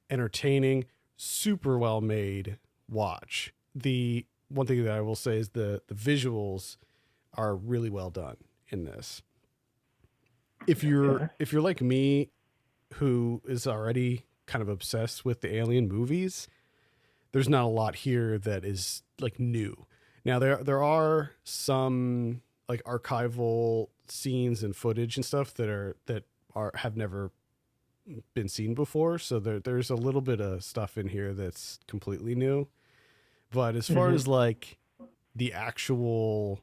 Speaker 1: entertaining, super well made watch. The one thing that I will say is the visuals are really well done in this. If you're like me, who is already kind of obsessed with the Alien movies, there's not a lot here that is like new. Now there are some like archival scenes and footage and stuff that have never been seen before. So there's a little bit of stuff in here that's completely new. But as far as like the actual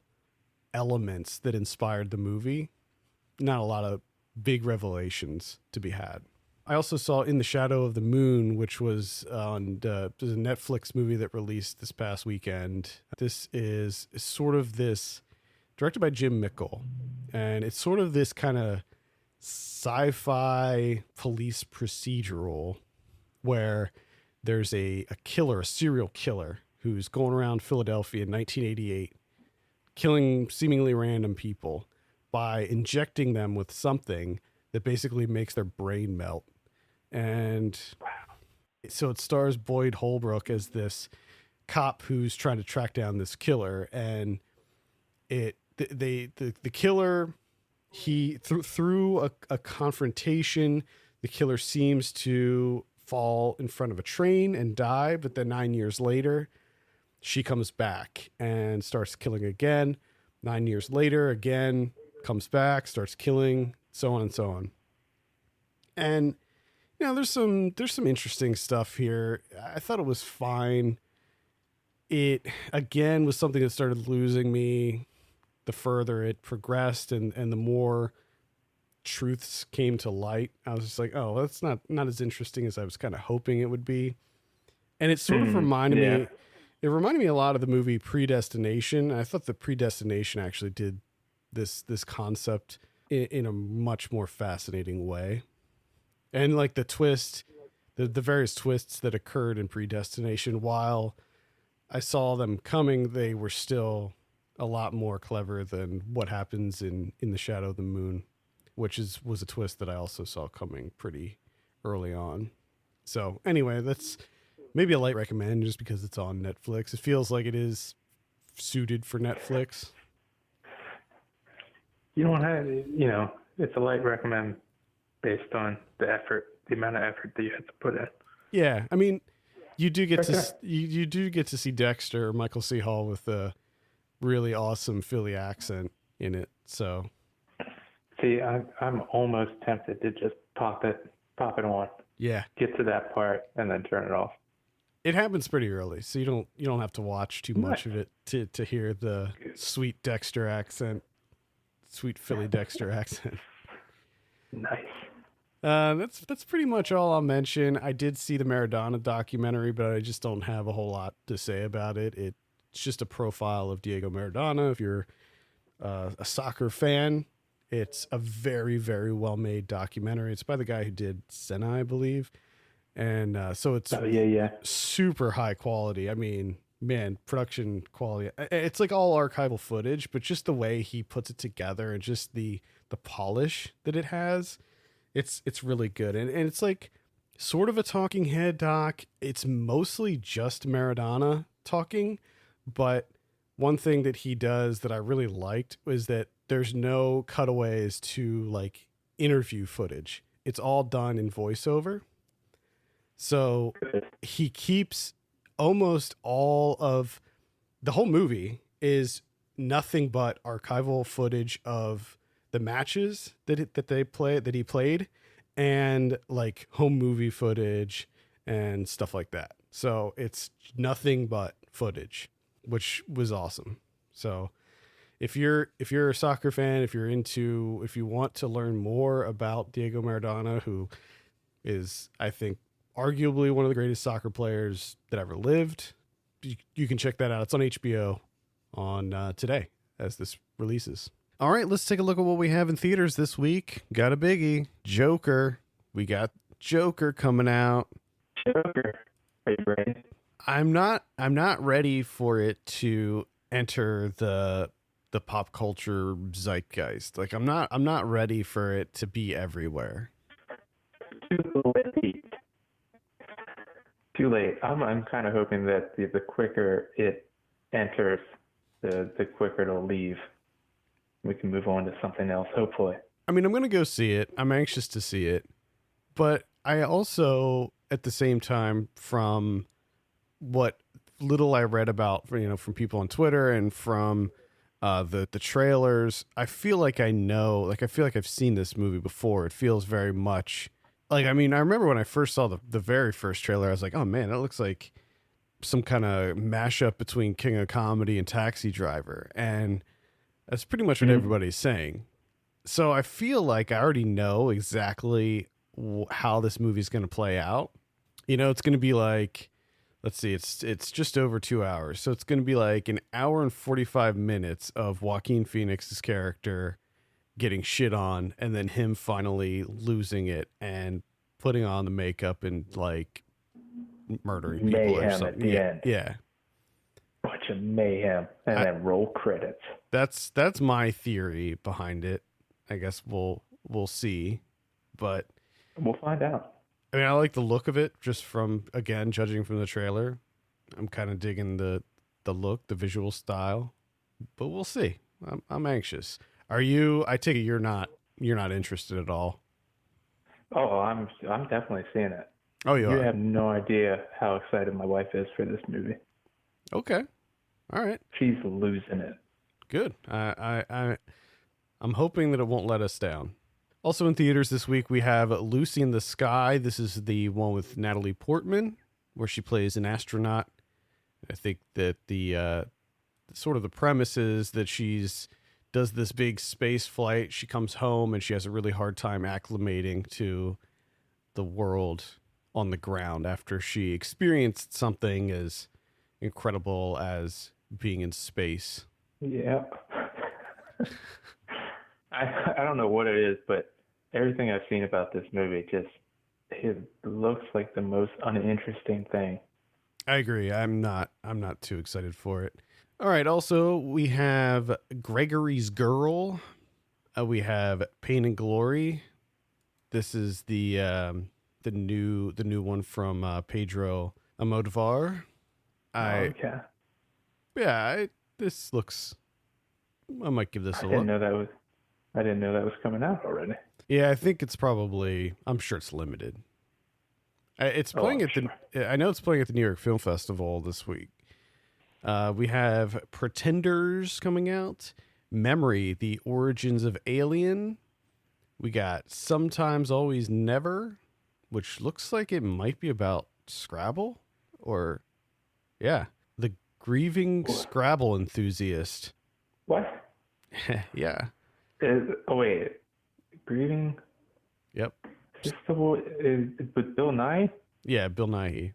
Speaker 1: elements that inspired the movie, not a lot of big revelations to be had. I also saw In the Shadow of the Moon, which was on there's a Netflix movie that released this past weekend. This is sort of this, directed by Jim Mickle, and it's sort of this kind of sci-fi police procedural where there's a killer, a serial killer, who's going around Philadelphia in 1988, killing seemingly random people by injecting them with something that basically makes their brain melt. And so it stars Boyd Holbrook as this cop who's trying to track down this killer. And the killer, he through a confrontation, the killer seems to fall in front of a train and die. But then 9 years later, she comes back and starts killing again. 9 years later, again, comes back, starts killing, so on and so on. And you know, there's some interesting stuff here. I thought it was fine. It again was something that started losing me the further it progressed and the more truths came to light. I was just like, oh, that's not as interesting as I was kind of hoping it would be. And it sort of reminded me, it reminded me a lot of the movie Predestination. I thought the Predestination actually did this concept in a much more fascinating way. And like the twist, the various twists that occurred in Predestination, while I saw them coming, they were still a lot more clever than what happens in The Shadow of the Moon, which was a twist that I also saw coming pretty early on. So anyway, that's maybe a light recommend just because it's on Netflix. It feels like it is suited for Netflix.
Speaker 2: You don't have, it's a light recommend based on the amount of effort that you have to put in.
Speaker 1: Yeah, I mean, you do get you do get to see Dexter, Michael C. Hall, with a really awesome Philly accent in it. So,
Speaker 2: see, I'm almost tempted to just pop it on.
Speaker 1: Yeah,
Speaker 2: get to that part and then turn it off.
Speaker 1: It happens pretty early, so you don't have to watch too much of it to hear the sweet Dexter accent, sweet Philly Dexter accent.
Speaker 2: Nice.
Speaker 1: That's pretty much all I'll mention. I did see the Maradona documentary, but I just don't have a whole lot to say about it. It's just a profile of Diego Maradona. If you're a soccer fan, it's a very, very well made documentary. It's by the guy who did Senna, I believe, and so it's super high quality. I mean, man, production quality. It's like all archival footage, but just the way he puts it together and just the polish that it has. It's really good. And it's like sort of a talking head doc. It's mostly just Maradona talking, but one thing that he does that I really liked was that there's no cutaways to like interview footage. It's all done in voiceover. So he keeps almost all of the whole movie is nothing but archival footage of the matches that he played, and like home movie footage and stuff like that. So it's nothing but footage, which was awesome. So if you're a soccer fan, if you want to learn more about Diego Maradona, who is, I think, arguably one of the greatest soccer players that ever lived, you can check that out. It's on HBO on today as this releases. All right, let's take a look at what we have in theaters this week. Got a biggie. Joker. We got Joker coming out.
Speaker 2: Joker. Are you ready?
Speaker 1: I'm not ready for it to enter the pop culture zeitgeist. Like I'm not ready for it to be everywhere.
Speaker 2: Too late. I'm kind of hoping that the quicker it enters, the quicker it'll leave. We can move on to something else, hopefully.
Speaker 1: I mean, I'm going to go see it. I'm anxious to see it. But I also, at the same time, from what little I read about, from people on Twitter and from the trailers, I feel like I know, like I feel like I've seen this movie before. It feels very much like, I mean, I remember when I first saw the very first trailer, I was like, oh man, that looks like some kind of mashup between King of Comedy and Taxi Driver. And that's pretty much what everybody's saying. So I feel like I already know exactly how this movie's going to play out. It's going to be like, let's see, it's just over 2 hours. So it's going to be like an hour and 45 minutes of Joaquin Phoenix's character getting shit on and then him finally losing it and putting on the makeup and like murdering people
Speaker 2: mayhem
Speaker 1: or something.
Speaker 2: At the end.
Speaker 1: Yeah.
Speaker 2: Bunch of mayhem and then roll credits.
Speaker 1: That's my theory behind it. I guess we'll see, but
Speaker 2: we'll find out.
Speaker 1: I mean, I like the look of it just from, again, judging from the trailer. I'm kind of digging the look, the visual style, but we'll see. I'm anxious. Are you? I take it you're not interested at all.
Speaker 2: Oh, I'm definitely seeing it.
Speaker 1: Oh, you
Speaker 2: have no idea how excited my wife is for this movie.
Speaker 1: Okay. All right.
Speaker 2: She's losing it.
Speaker 1: Good. I'm hoping that it won't let us down. Also in theaters this week, we have Lucy in the Sky. This is the one with Natalie Portman, where she plays an astronaut. I think that the sort of the premise is that does this big space flight. She comes home and she has a really hard time acclimating to the world on the ground after she experienced something as incredible as being in space.
Speaker 2: Yeah. I don't know what it is, but everything I've seen about this movie it looks like the most uninteresting thing.
Speaker 1: I agree. I'm not too excited for it. All right. Also, we have Gregory's Girl. We have Pain and Glory. This is the new one from Pedro Almodovar. This looks. I might give this a look.
Speaker 2: I didn't know that was coming out already.
Speaker 1: Yeah, I think it's probably. I'm sure it's limited. It's playing I know it's playing at the New York Film Festival this week. We have Pretenders coming out. Memory: The Origins of Alien. We got Sometimes Always Never, which looks like it might be about Scrabble, or The Grieving Scrabble Enthusiast.
Speaker 2: What?
Speaker 1: Yeah.
Speaker 2: Wait. Grieving?
Speaker 1: Yep.
Speaker 2: Is this the one with Bill Nye?
Speaker 1: Yeah, Bill Nighy.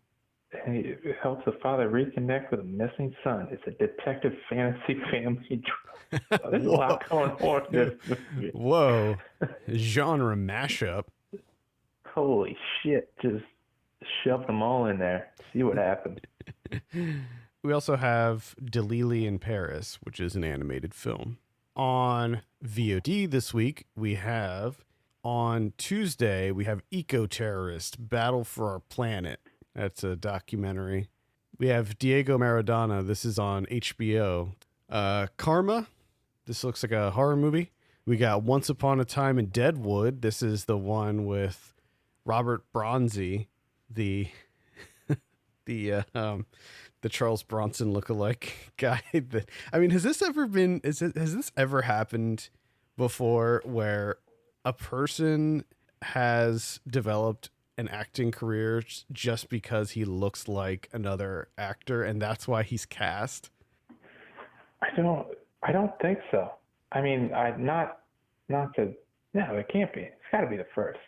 Speaker 2: And it helps a father reconnect with a missing son. It's a detective fantasy family drama. There's a lot going on in this movie.
Speaker 1: Whoa. Genre mashup.
Speaker 2: Holy shit. Just shove them all in there. See what happens.
Speaker 1: We also have Delili in Paris, which is an animated film. On VOD this week, we have, on Tuesday, we have Eco-Terrorist, Battle for Our Planet. That's a documentary. We have Diego Maradona. This is on HBO. Karma. This looks like a horror movie. We got Once Upon a Time in Deadwood. This is the one with Robert Bronzy, the Charles Bronson lookalike guy. Has this ever happened before where a person has developed an acting career just because he looks like another actor and that's why he's cast?
Speaker 2: I don't think so. I mean, no, it can't be. It's got to be the first.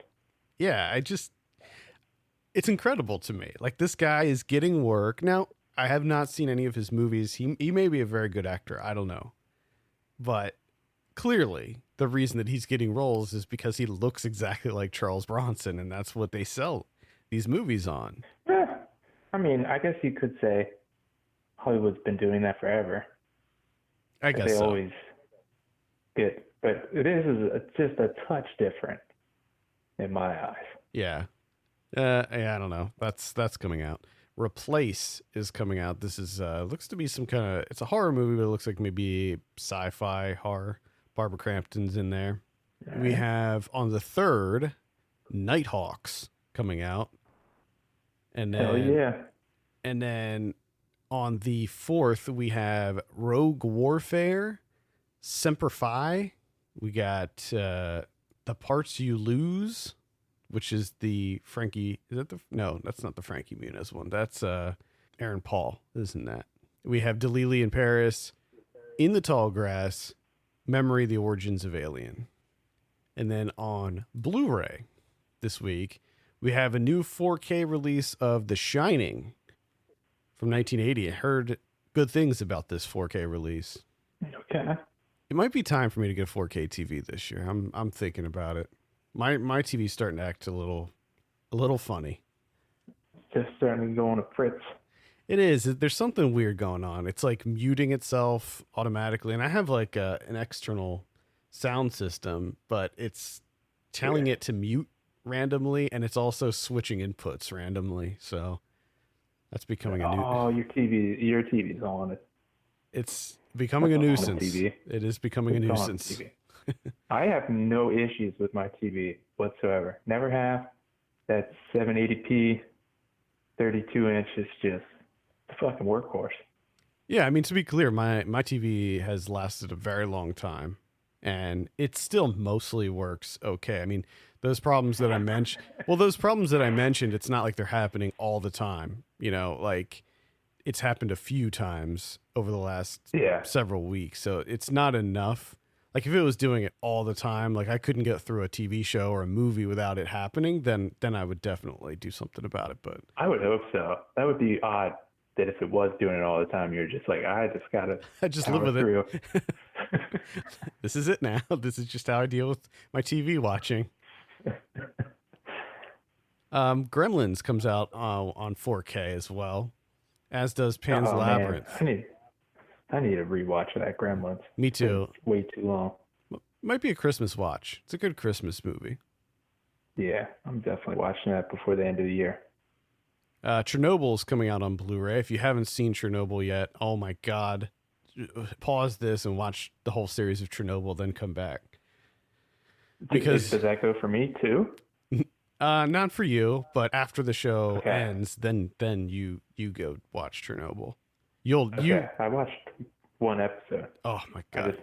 Speaker 1: Yeah, it's incredible to me. Like, this guy is getting work. Now, I have not seen any of his movies. He may be a very good actor. I don't know. But clearly, the reason that he's getting roles is because he looks exactly like Charles Bronson, and that's what they sell these movies on.
Speaker 2: Yeah. I mean, I guess you could say Hollywood's been doing that forever.
Speaker 1: I guess
Speaker 2: they
Speaker 1: so.
Speaker 2: Always get, but it is just a touch different in my eyes.
Speaker 1: Yeah. Yeah, I don't know. That's coming out. Replace is coming out. This is looks to be some kind of, it's a horror movie, but it looks like maybe sci-fi horror. Barbara Crampton's in there. Right. We have on the 3rd, Nighthawks coming out. And then,
Speaker 2: hell yeah.
Speaker 1: And then on the 4th, we have Rogue Warfare, Semper Fi. We got The Parts You Lose, which is the Frankie. No, that's not the Frankie Muniz one. That's Aaron Paul, isn't that? We have Delili in Paris, In the Tall Grass, Memory, The Origins of Alien. And then on Blu-ray this week, we have a new 4K release of The Shining from 1980. I heard good things about this 4K release.
Speaker 2: Okay.
Speaker 1: It might be time for me to get a 4K TV this year. I'm thinking about it. My TV's starting to act a little funny.
Speaker 2: Just starting to go on a fritz.
Speaker 1: It is. There's something weird going on. It's like muting itself automatically, and I have like an external sound system, but it's telling it to mute randomly, and it's also switching inputs randomly. So that's becoming a new.
Speaker 2: Oh, your TV's on it.
Speaker 1: It's becoming a nuisance. It is becoming a nuisance.
Speaker 2: I have no issues with my TV whatsoever. Never have. That 780p, 32 inches, just a fucking workhorse.
Speaker 1: Yeah, I mean, to be clear, my TV has lasted a very long time, and it still mostly works okay. I mean, those problems that I mentioned, it's not like they're happening all the time. You know, like it's happened a few times over the last several weeks, so it's not enough. Like if it was doing it all the time, like I couldn't get through a TV show or a movie without it happening, then I would definitely do something about it. But
Speaker 2: I would hope so. That would be odd that if it was doing it all the time, you're just like, I just
Speaker 1: live with it. This is it now. This is just how I deal with my TV watching. Gremlins comes out on 4K as well, as does Pan's Labyrinth.
Speaker 2: Man. I need to rewatch that Gremlins.
Speaker 1: Me too.
Speaker 2: It's way too long.
Speaker 1: Might be a Christmas watch. It's a good Christmas movie.
Speaker 2: Yeah, I'm definitely watching that before the end of the year.
Speaker 1: Chernobyl's coming out on Blu-ray. If you haven't seen Chernobyl yet, oh my God. Pause this and watch the whole series of Chernobyl, then come back. Because
Speaker 2: does that go for me too?
Speaker 1: Not for you, but after the show ends, then you go watch Chernobyl.
Speaker 2: I watched one episode.
Speaker 1: Oh my God.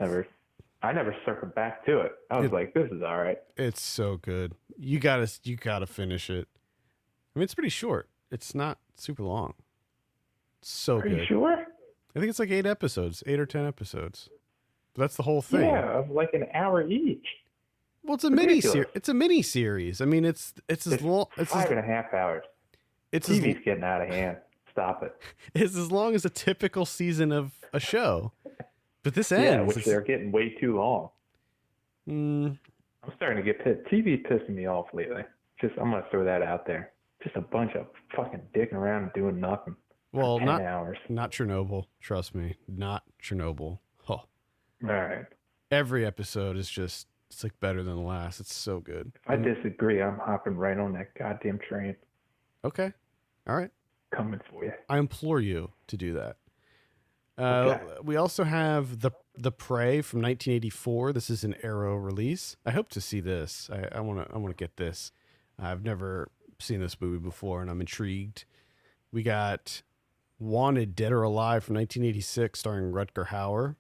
Speaker 2: I never circled back to it. I was like, this is all right.
Speaker 1: It's so good. You gotta finish it. I mean, it's pretty short. It's not super long. It's so good.
Speaker 2: Are you sure?
Speaker 1: I think it's like 8 episodes, 8 or 10 episodes. But that's the whole thing.
Speaker 2: Yeah, of like an hour each.
Speaker 1: Well, it's a mini
Speaker 2: Ridiculous.
Speaker 1: series. It's a mini series. I mean, it's as long. It's
Speaker 2: five and a half hours.
Speaker 1: It's
Speaker 2: TV's getting out of hand. Stop it.
Speaker 1: it's as long as a typical season of a show. But this ends.
Speaker 2: Yeah, which they're getting way too long.
Speaker 1: Mm,
Speaker 2: I'm starting to get pissed. TV pissing me off lately. I'm gonna throw that out there. Just a bunch of fucking dicking around and doing nothing.
Speaker 1: well,
Speaker 2: for 10 hours.
Speaker 1: not Chernobyl. Trust me, not Chernobyl. Oh,
Speaker 2: All right.
Speaker 1: every episode is just it's like better than the last. It's so good.
Speaker 2: If I disagree, I'm hopping right on that goddamn train.
Speaker 1: Okay, all right.
Speaker 2: Coming for you.
Speaker 1: I implore you to do that.
Speaker 2: Okay.
Speaker 1: We also have the Prey from 1984. This is an Arrow release. I hope to see this. I want to get this. I've never seen this movie before, and I'm intrigued. We got Wanted Dead or Alive from 1986, starring Rutger Hauer.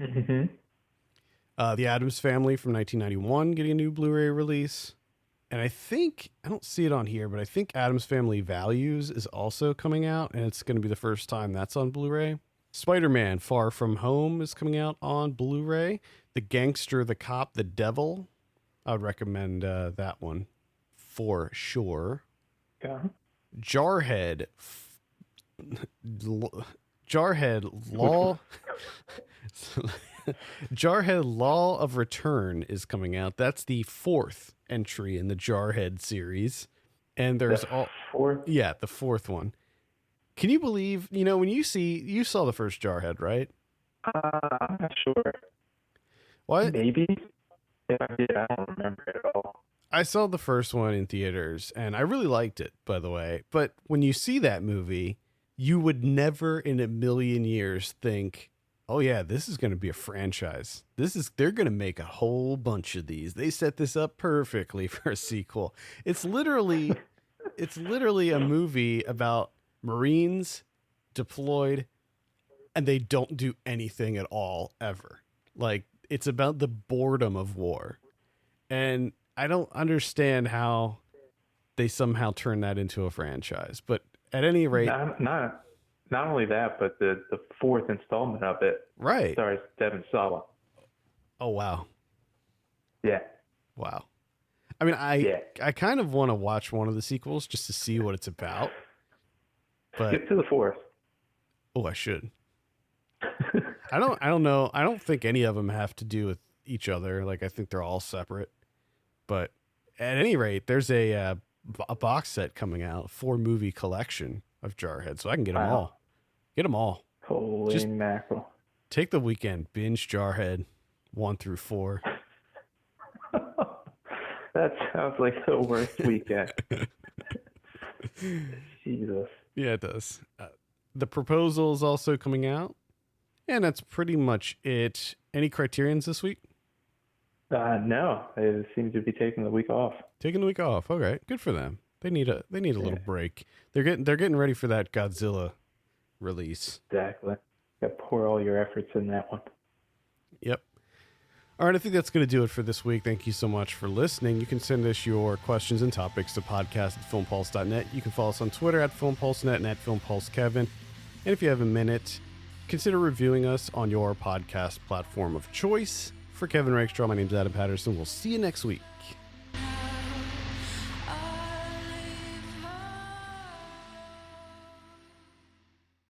Speaker 2: Mm-hmm.
Speaker 1: The Addams Family from 1991 getting a new Blu-ray release. And I don't see it on here, but I think Addams Family Values is also coming out, and it's going to be the first time that's on Blu-ray. Spider-Man Far From Home is coming out on Blu-ray. The Gangster, the Cop, the Devil. I would recommend that one for sure.
Speaker 2: Yeah.
Speaker 1: Jarhead Law Jarhead Law of Return is coming out. That's the fourth entry in the Jarhead series. And there's
Speaker 2: The fourth?
Speaker 1: Yeah, the fourth one. Can you believe, when you saw the first Jarhead, right?
Speaker 2: I'm not sure.
Speaker 1: What?
Speaker 2: Maybe. If I did, I don't remember it at all.
Speaker 1: I saw the first one in theaters, and I really liked it, by the way. But when you see that movie, you would never in a million years think, oh yeah, this is going to be a franchise. They're going to make a whole bunch of these. They set this up perfectly for a sequel. It's literally a movie about Marines deployed, and they don't do anything at all ever. Like, it's about the boredom of war. And I don't understand how they somehow turn that into a franchise. But at any rate,
Speaker 2: Not only that, but the fourth installment of it
Speaker 1: right.
Speaker 2: stars Devin Sawa.
Speaker 1: Oh, wow.
Speaker 2: Yeah.
Speaker 1: Wow. I mean, I kind of want to watch one of the sequels just to see what it's about. But
Speaker 2: Skip to the fourth.
Speaker 1: oh, I should. I don't know. I don't think any of them have to do with each other. Like, I think they're all separate. But at any rate, there's a box set coming out, 4-movie collection of Jarhead, so I can get them
Speaker 2: Wow.
Speaker 1: all. Get them all.
Speaker 2: Holy
Speaker 1: Just-
Speaker 2: mackerel.
Speaker 1: Take the weekend, binge Jarhead 1 through 4.
Speaker 2: That sounds like the worst weekend. Jesus.
Speaker 1: Yeah, it does. The Proposal is also coming out, and that's pretty much it. Any criterions this week?
Speaker 2: No, they seem to be taking the week off.
Speaker 1: Taking the week off. Okay, good for them. They need a little break. They're getting ready for that Godzilla release.
Speaker 2: Exactly. Got to pour all your efforts in that one.
Speaker 1: Yep. All right, I think that's going to do it for this week. Thank you so much for listening. You can send us your questions and topics to podcast@filmpulse.net. You can follow us on Twitter @filmpulsenet and @filmpulsekevin. And if you have a minute, consider reviewing us on your podcast platform of choice. For Kevin Rakestraw, my name's Adam Patterson. We'll see you next week.